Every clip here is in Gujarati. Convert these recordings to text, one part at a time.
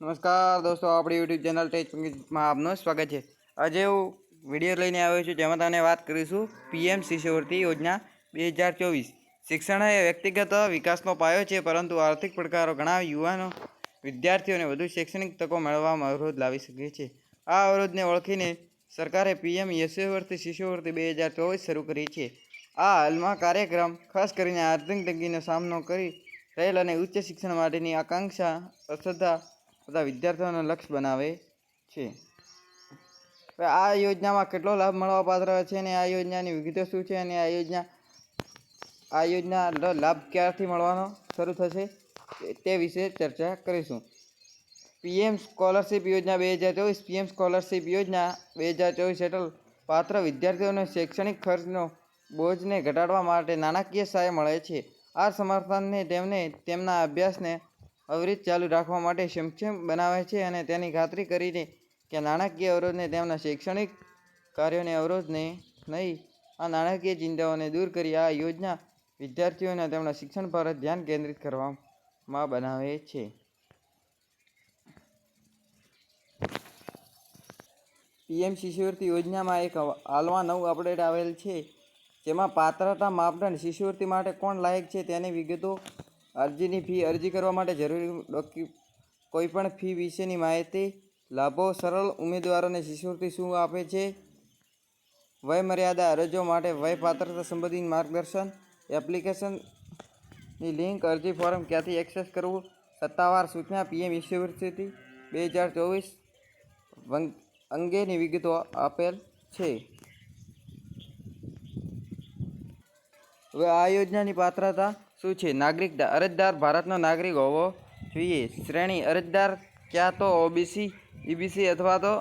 નમસ્કાર દોસ્તો, આપણી યુટ્યુબ ચેનલ ટેચમાં આપનું સ્વાગત છે। આજે હું વિડીયો લઈને આવ્યો છું જેમાં તમને વાત કરીશું પીએમ શિષ્યવૃત્તિ યોજના 2024। શિક્ષણ એ વ્યક્તિગત વિકાસનો પાયો છે, પરંતુ આર્થિક પડકારો ઘણા યુવાનો વિદ્યાર્થીઓને વધુ શૈક્ષણિક તકો મેળવવામાં અવરોધ લાવી શકે છે। આ અવરોધને ઓળખીને સરકારે પીએમ શિષ્યવૃત્તિ 2024 શરૂ કરી છે। આ હાલમાં કાર્યક્રમ ખાસ કરીને આર્થિક તંગીનો સામનો કરી રહેલ અને ઉચ્ચ શિક્ષણ માટેની આકાંક્ષા અશ્રદ્ધા બધા વિદ્યાર્થીઓને લક્ષ્ય બનાવે છે। આ યોજનામાં કેટલો લાભ મળવાપાત્ર છે અને આ યોજનાની વિગતો શું છે અને આ યોજના લાભ ક્યારથી મળવાનો શરૂ થશે તે વિશે ચર્ચા કરીશું। પીએમ સ્કોલરશિપ યોજના 2024। પીએમ સ્કોલરશિપ યોજના 2024 હેઠળ પાત્ર વિદ્યાર્થીઓને શૈક્ષણિક ખર્ચનો બોજને ઘટાડવા માટે નાણાકીય સહાય મળે છે। આ સમર્થનને તેમને તેમના અભ્યાસને અવિરત ચાલુ રાખવા માટે સક્ષમ બનાવે છે અને તેની ખાતરી કરીને કે નાણાકીય અવરોધને તેમના શૈક્ષણિક કાર્યોને અવરોધને નહીં। આ નાણાકીય ચિંતાઓને દૂર કરી આ યોજના વિદ્યાર્થીઓને તેમના શિક્ષણ પર ધ્યાન કેન્દ્રિત કરવામાં બનાવે છે। પીએમ શિષ્યવૃત્તિ યોજનામાં એક હાલમાં નવું અપડેટ આવેલ છે, જેમાં પાત્રતા માપદંડ શિષ્યવૃત્તિ માટે કોણ લાયક છે તેની વિગતો, અરજીની ફી, અરજી કરવા માટે જરૂરી કોઈપણ ફી વિશેની માહિતી, લાભો, સરળ ઉમેદવારોને શિષ્યવૃત્તિ શું આપે છે, વય મર્યાદા, અરજીઓ માટે વય પાત્રતા સંબંધિત માર્ગદર્શન, એપ્લિકેશનની લિંક, અરજી ફોર્મ ક્યાંથી એક્સેસ કરવું, સત્તાવાર સૂચના પીએમ શિષ્યવૃત્તિ 2024 અંગેની વિગતો આપેલ છે। હવે આ યોજનાની પાત્રતા શું છે? નાગરિકતા: અરજદાર ભારતનો નાગરિક હોવો જોઈએ। શ્રેણી: અરજદાર ક્યાં તો ઓબીસી, ઈબીસી અથવા તો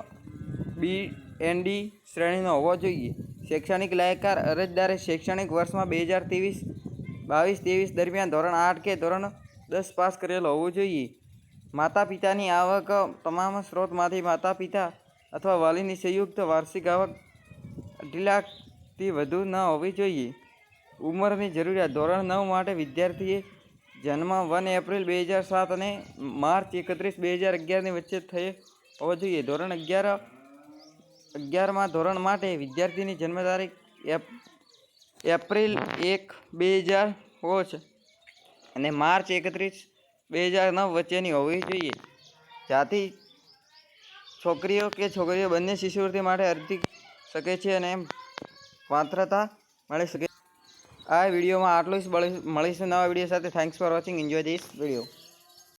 બીએનડી શ્રેણીનો હોવો જોઈએ। શૈક્ષણિક લાયકાત: અરજદારે શૈક્ષણિક વર્ષમાં 2022-23 દરમિયાન ધોરણ 8 કે ધોરણ 10 પાસ કરેલ હોવું જોઈએ। માતા પિતાની આવક: તમામ સ્ત્રોતમાંથી માતા પિતા અથવા વાલીની સંયુક્ત વાર્ષિક આવક 2.5 લાખથી વધુ ન હોવી જોઈએ। ઉંમરની જરૂરિયાત: ધોરણ 9 માટે વિદ્યાર્થીએ જન્મ 1 એપ્રિલ 2007 અને માર્ચ 31, 2011ની વચ્ચે થયો હોવો જોઈએ। ધોરણ 11માં ધોરણ માટે વિદ્યાર્થીની જન્મ તારીખ એપ્રિલ 1, 2000 અને માર્ચ 31, 2009 વચ્ચેની હોવી જોઈએ। જાતિ: છોકરીઓ કે છોકરીઓ બંને શિષ્યવૃત્તિ માટે અરજી શકે છે અને પાત્રતા મળી શકે છે। આ વિડીયોમાં આટલું જ, મળીશું નવા વિડીયો સાથે। Thanks for watching, enjoy this video.